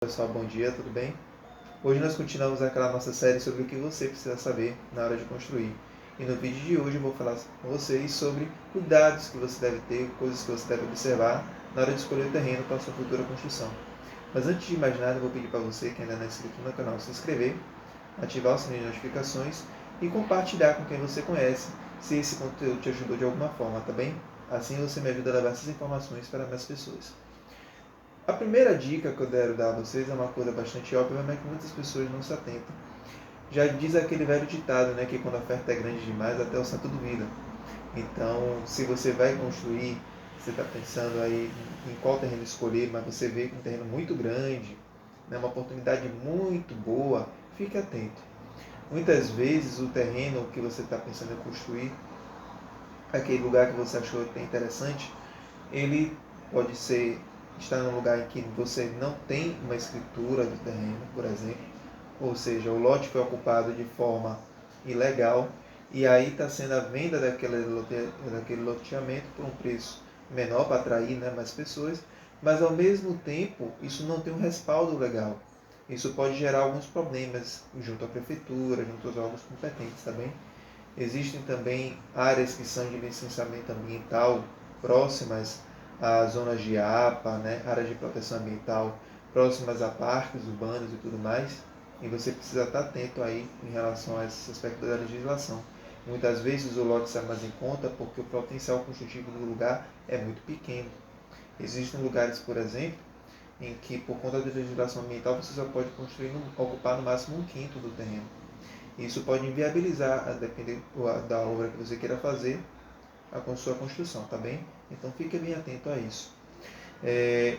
Pessoal, bom dia, tudo bem? Hoje nós continuamos aquela nossa série sobre o que você precisa saber na hora de construir. E no vídeo de hoje eu vou falar com vocês sobre cuidados que você deve ter, coisas que você deve observar na hora de escolher o terreno para a sua futura construção. Mas antes de mais nada, eu vou pedir para você que ainda não é inscrito no canal se inscrever, ativar o sininho de notificações e compartilhar com quem você conhece, se esse conteúdo te ajudou de alguma forma, tá bem? Assim você me ajuda a levar essas informações para mais pessoas. A primeira dica que eu quero dar a vocês é uma coisa bastante óbvia, mas que muitas pessoas não se atentam. Já diz aquele velho ditado, né, que quando a oferta é grande demais, até o santo duvida. Então, se você vai construir, você está pensando aí em qual terreno escolher, mas você vê um terreno muito grande, né, uma oportunidade muito boa, fique atento. Muitas vezes o terreno que você está pensando em construir, aquele lugar que você achou que é interessante, ele pode ser estar num lugar em que você não tem uma escritura do terreno, por exemplo, ou seja, o lote foi ocupado de forma ilegal e aí está sendo a venda daquele loteamento por um preço menor para atrair, né, mais pessoas, mas ao mesmo tempo isso não tem um respaldo legal. Isso pode gerar alguns problemas junto à prefeitura, junto aos órgãos competentes, tá bem? Existem também áreas que são de licenciamento ambiental próximas às zonas de APA, né, áreas de proteção ambiental próximas a parques urbanos e tudo mais, e você precisa estar atento aí em relação a esse aspecto da legislação. Muitas vezes o lote sai mais em conta porque o potencial construtivo do lugar é muito pequeno. Existem lugares, por exemplo, em que por conta da legislação ambiental você só pode construir, ocupar no máximo um quinto do terreno. Isso pode inviabilizar, a depender da obra que você queira fazer, a sua construção, tá bem? Então fique bem atento a isso.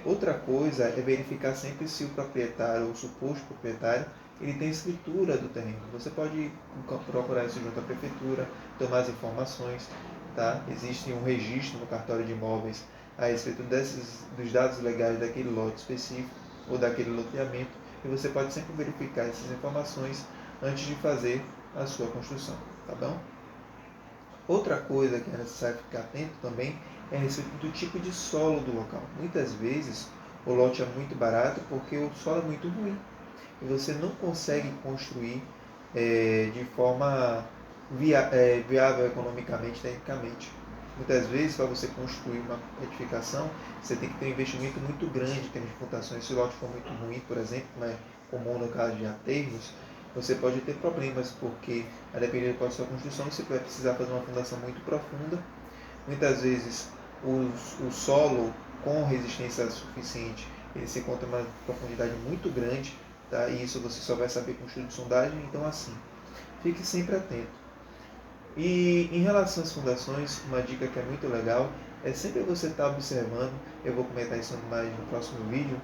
Outra coisa é verificar sempre se o proprietário ou o suposto proprietário ele tem escritura do terreno. Você pode procurar isso junto à prefeitura, tomar as informações, tá? Existe um registro no cartório de imóveis a respeito dos dados legais daquele lote específico ou daquele loteamento e você pode sempre verificar essas informações antes de fazer a sua construção, tá bom? Outra coisa que é necessário ficar atento também é a respeito do tipo de solo do local. Muitas vezes o lote é muito barato porque o solo é muito ruim e você não consegue construir de forma viável economicamente, tecnicamente. Muitas vezes, para você construir uma edificação, você tem que ter um investimento muito grande em termos de fundações. Se o lote for muito ruim, por exemplo, como é comum no caso de aterros, você pode ter problemas, porque a depender da sua construção, você vai precisar fazer uma fundação muito profunda. Muitas vezes, o solo com resistência suficiente, ele se encontra em uma profundidade muito grande, tá? E isso você só vai saber com estudo de sondagem. Então, assim, fique sempre atento. E em relação às fundações, uma dica que é muito legal é sempre você estar observando, eu vou comentar isso mais no próximo vídeo,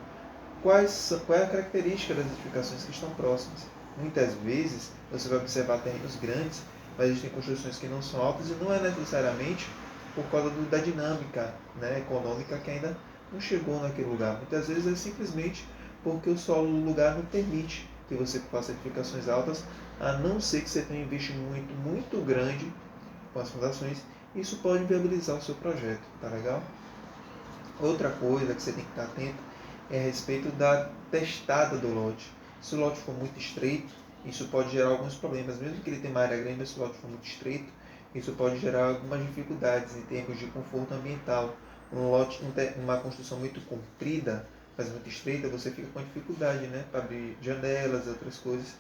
qual é a característica das edificações que estão próximas. Muitas vezes você vai observar terrenos grandes, mas existem construções que não são altas e não é necessariamente por causa da dinâmica, né, econômica que ainda não chegou naquele lugar. Muitas vezes é simplesmente porque o solo do lugar não permite que você faça edificações altas, a não ser que você tenha um investimento muito grande com as fundações. Isso pode viabilizar o seu projeto, tá legal? Outra coisa que você tem que estar atento é a respeito da testada do lote. Se o lote for muito estreito, isso pode gerar alguns problemas. Mesmo que ele tenha uma área grande, mas se o lote for muito estreito, isso pode gerar algumas dificuldades em termos de conforto ambiental. Uma construção muito comprida, mas muito estreita, você fica com dificuldade, né, para abrir janelas e outras coisas.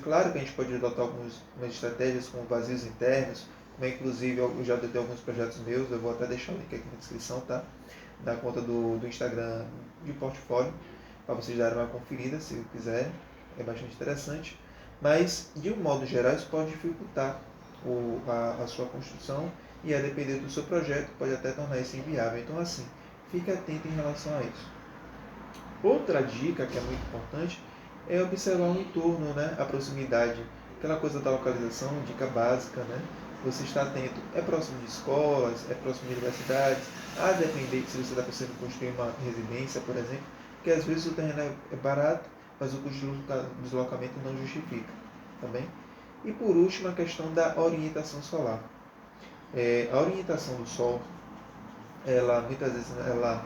Claro que a gente pode adotar algumas estratégias como vazios internos, como inclusive eu já adotei alguns projetos meus, eu vou até deixar o link aqui na descrição, tá? Da conta do Instagram de portfólio, para vocês darem uma conferida se quiserem, é bastante interessante. Mas, de um modo geral, isso pode dificultar a sua construção e, a depender do seu projeto, pode até tornar isso inviável. Então, assim, fique atento em relação a isso. Outra dica que é muito importante é observar o entorno, né? A proximidade, aquela coisa da localização, dica básica, né? Você está atento, é próximo de escolas, é próximo de universidades, a depender se você está pensando em construir uma residência, por exemplo, porque às vezes o terreno é barato, mas o custo de deslocamento não justifica, tá bem? E por último, a questão da orientação solar. A orientação do sol, ela muitas vezes ela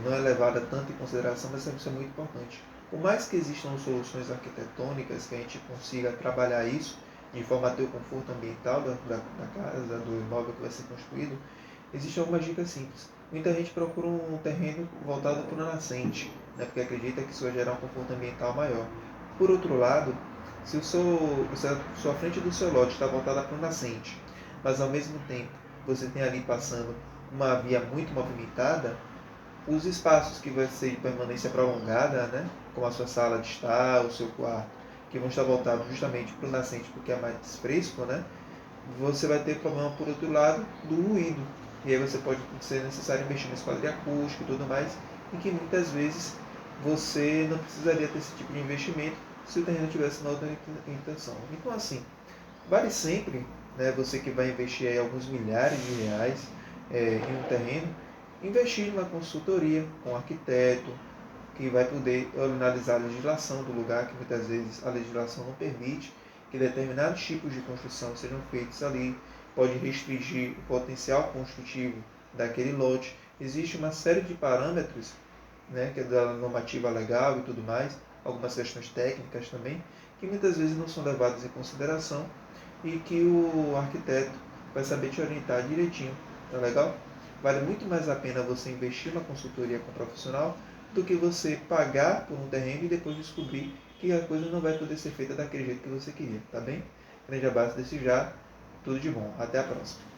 não é levada tanto em consideração, mas isso é muito importante. Por mais que existam soluções arquitetônicas que a gente consiga trabalhar isso de forma a ter o conforto ambiental da casa, do imóvel que vai ser construído, existem algumas dicas simples. Muita gente procura um terreno voltado para o nascente, né, porque acredita que isso vai gerar um conforto ambiental maior. Por outro lado, se a sua frente do seu lote está voltada para o nascente, mas ao mesmo tempo você tem ali passando uma via muito movimentada, os espaços que vai ser de permanência prolongada, né, como a sua sala de estar, o seu quarto, que vão estar voltados justamente para o nascente porque é mais fresco, né, você vai ter problema, por outro lado, do ruído. E aí você pode ser necessário investir no esquadro acústico e tudo mais, e que muitas vezes você não precisaria ter esse tipo de investimento se o terreno tivesse uma outra intenção. Então, assim, vale sempre, né, você que vai investir aí alguns milhares de reais em um terreno, investir numa consultoria com um arquiteto, que vai poder analisar a legislação do lugar, que muitas vezes a legislação não permite que determinados tipos de construção sejam feitos ali, pode restringir o potencial construtivo daquele lote. Existe uma série de parâmetros, né, que é da normativa legal e tudo mais, algumas questões técnicas também, que muitas vezes não são levadas em consideração e que o arquiteto vai saber te orientar direitinho. Tá legal? Vale muito mais a pena você investir na consultoria com um profissional do que você pagar por um terreno e depois descobrir que a coisa não vai poder ser feita daquele jeito que você queria, tá bem? Grande abraço desse já, tudo de bom, até a próxima.